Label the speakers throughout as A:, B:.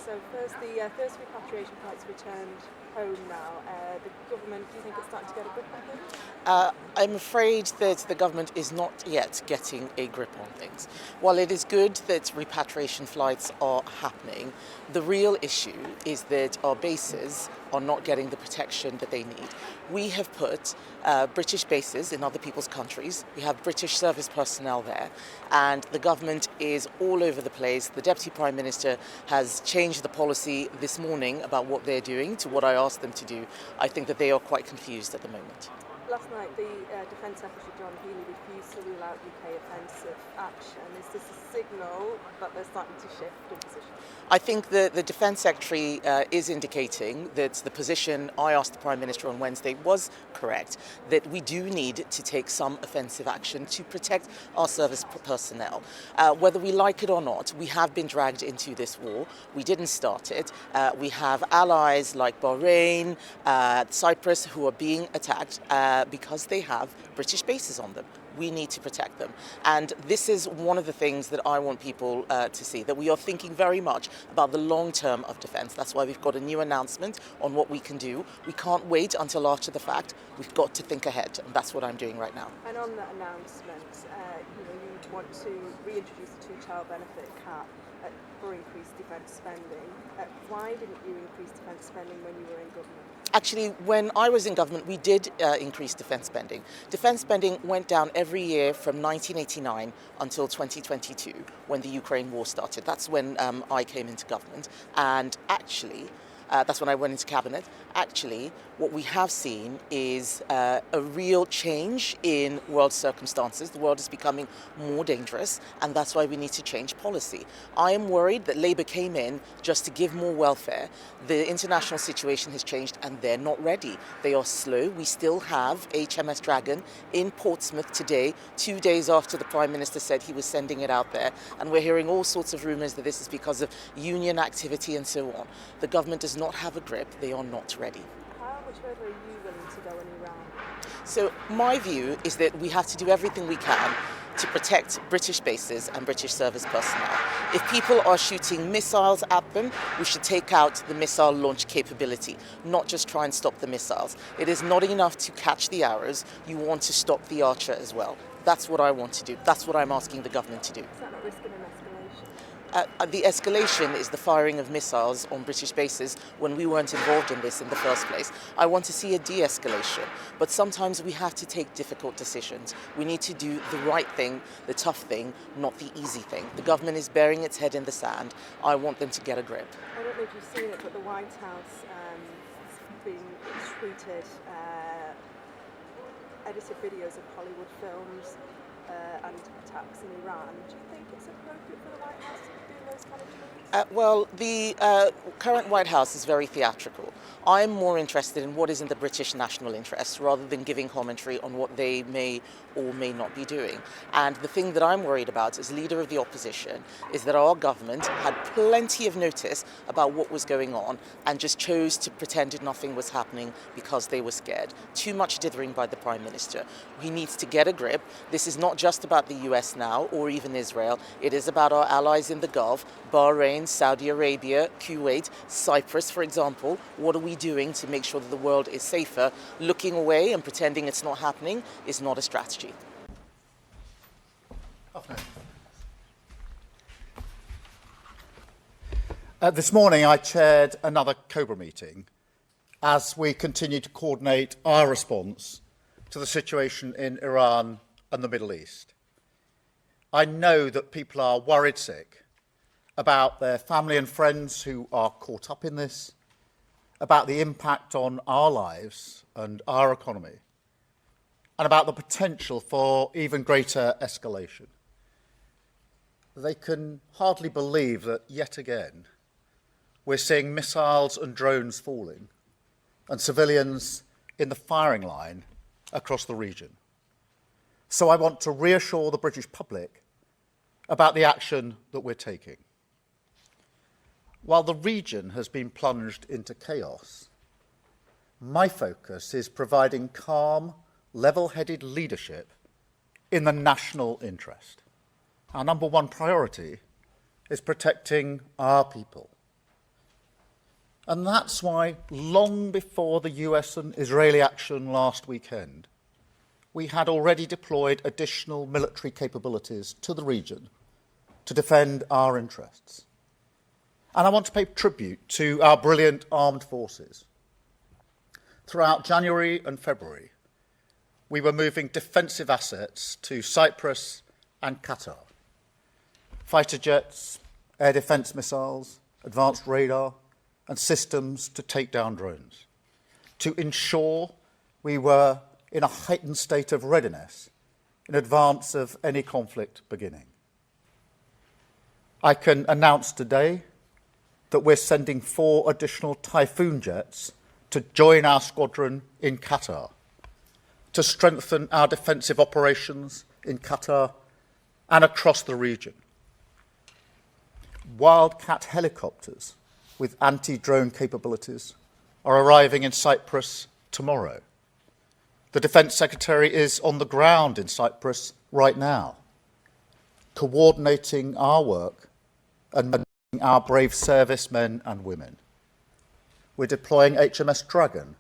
A: So first, the first repatriation flights returned home now. The government, do you think it's starting to get a grip on things?
B: I'm afraid that the government is not yet getting a grip on things. While it is good that repatriation flights are happening, the real issue is that our bases are not getting the protection that they need. We have put British bases in other people's countries. We have British service personnel there, and the government is all over the place. The Deputy Prime Minister has changed the policy this morning about what they're doing to what I asked them to do. I think that they are quite confused at the moment.
A: Last night, the Defence Secretary John Healey refused to rule out UK offensive action. Is this a signal that they're starting to shift in position?
B: I think the Defence Secretary is indicating that the position I asked the Prime Minister on Wednesday was correct, that we do need to take some offensive action to protect our service personnel. Whether we like it or not, we have been dragged into this war. We didn't start it. We have allies like Bahrain, Cyprus, who are being attacked because they have British bases on them. We need to protect them. And this is one of the things that I want people to see, that we are thinking very much about the long term of defence. That's why we've got a new announcement on what we can do. We can't wait until after the fact. We've got to think ahead, and that's what I'm doing right now.
A: And on that announcement, you want to reintroduce the two-child benefit cap for increased defence spending. Why didn't you increase defence spending when you were in government?
B: Actually, when I was in government, we did increase defence spending. Defence spending went down every year from 1989 until 2022, when the Ukraine war started. That's when I came into government. And actually, that's when I went into cabinet. Actually, what we have seen is a real change in world circumstances. The world is becoming more dangerous, and that's why we need to change policy. I am worried that Labour came in just to give more welfare. The international situation has changed, and they're not ready. They are slow. We still have HMS Dragon in Portsmouth today, 2 days after the Prime Minister said he was sending it out there. And we're hearing all sorts of rumours that this is because of union activity and so on. The government does not have a grip. They are not ready.
A: How much further are you willing to go in Iran?
B: So my view is that we have to do everything we can to protect British bases and British service personnel. If people are shooting missiles at them, we should take out the missile launch capability, not just try and stop the missiles. It is not enough to catch the arrows. You want to stop the archer as well. That's what I want to do. That's what I'm asking the government to do.
A: Is that not risking an escalation?
B: The escalation is the firing of missiles on British bases when we weren't involved in this in the first place. I want to see a de-escalation, but sometimes we have to take difficult decisions. We need to do the right thing, the tough thing, not the easy thing. The government is burying its head in the sand. I want them to get a grip.
A: I don't know if you've seen it, but the White House has been tweeted edited videos of Hollywood films and attacks in Iran. Do you think it's appropriate for the White House to be doing those kind of tweets?
B: Well, the current White House is very theatrical. I'm more interested in what is in the British national interest rather than giving commentary on what they may or may not be doing. And the thing that I'm worried about as leader of the opposition is that our government had plenty of notice about what was going on and just chose to pretend nothing was happening because they were scared. Too much dithering by the Prime Minister. He needs to get a grip. This is not just about the US now or even Israel. It is about our allies in the Gulf, Bahrain, Saudi Arabia, Kuwait, Cyprus, for example. What are we doing to make sure that the world is safer? Looking away and pretending it's not happening is not a strategy.
C: This morning I chaired another COBRA meeting as we continue to coordinate our response to the situation in Iran and the Middle East. I know that people are worried sick about their family and friends who are caught up in this, about the impact on our lives and our economy, and about the potential for even greater escalation. They can hardly believe that yet again we're seeing missiles and drones falling and civilians in the firing line across the region. So I want to reassure the British public about the action that we're taking. While the region has been plunged into chaos, my focus is providing calm, level-headed leadership in the national interest. Our number one priority is protecting our people, And that's why, long before the US and Israeli action last weekend, we had already deployed additional military capabilities to the region to defend our interests. And I want to pay tribute to our brilliant armed forces. Throughout January and February, we were moving defensive assets to Cyprus and Qatar. Fighter jets, air defence missiles, advanced radar, and systems to take down drones, to ensure we were in a heightened state of readiness in advance of any conflict beginning. I can announce today that we're sending 4 additional Typhoon jets to join our squadron in Qatar, to strengthen our defensive operations in Qatar and across the region. Wildcat helicopters with anti-drone capabilities are arriving in Cyprus tomorrow. The Defence Secretary is on the ground in Cyprus right now, coordinating our work and mentoring our brave servicemen and women. We're deploying HMS Dragon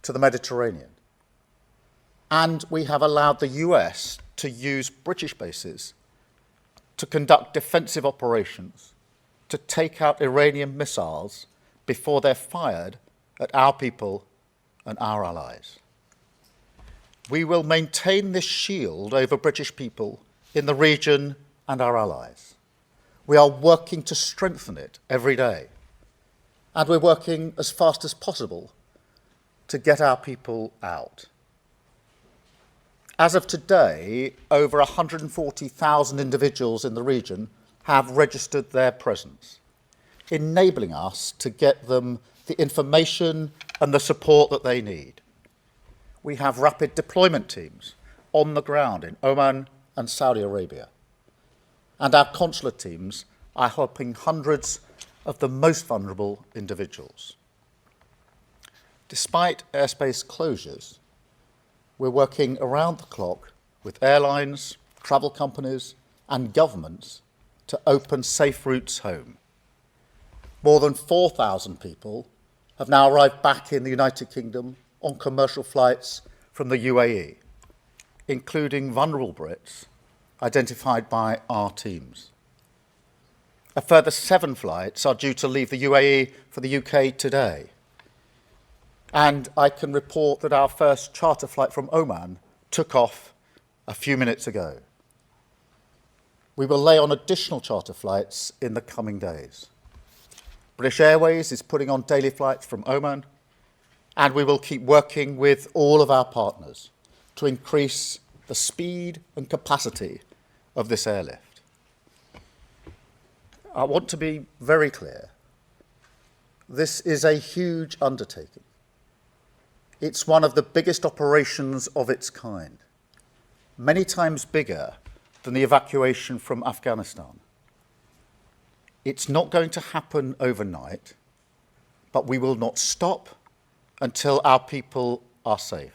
C: to the Mediterranean. And we have allowed the US to use British bases to conduct defensive operations to take out Iranian missiles before they're fired at our people and our allies. We will maintain this shield over British people in the region and our allies. We are working to strengthen it every day. And we're working as fast as possible to get our people out. As of today, over 140,000 individuals in the region have registered their presence, enabling us to get them the information and the support that they need. We have rapid deployment teams on the ground in Oman and Saudi Arabia. And our consular teams are helping hundreds of the most vulnerable individuals. Despite airspace closures, we're working around the clock with airlines, travel companies, and governments to open safe routes home. More than 4,000 people have now arrived back in the United Kingdom on commercial flights from the UAE, including vulnerable Brits identified by our teams. A further 7 flights are due to leave the UAE for the UK today. And I can report that our first charter flight from Oman took off a few minutes ago. We will lay on additional charter flights in the coming days. British Airways is putting on daily flights from Oman, and we will keep working with all of our partners to increase the speed and capacity of this airlift. I want to be very clear. This is a huge undertaking. It's one of the biggest operations of its kind, many times bigger than the evacuation from Afghanistan. It's not going to happen overnight, but we will not stop until our people are safe.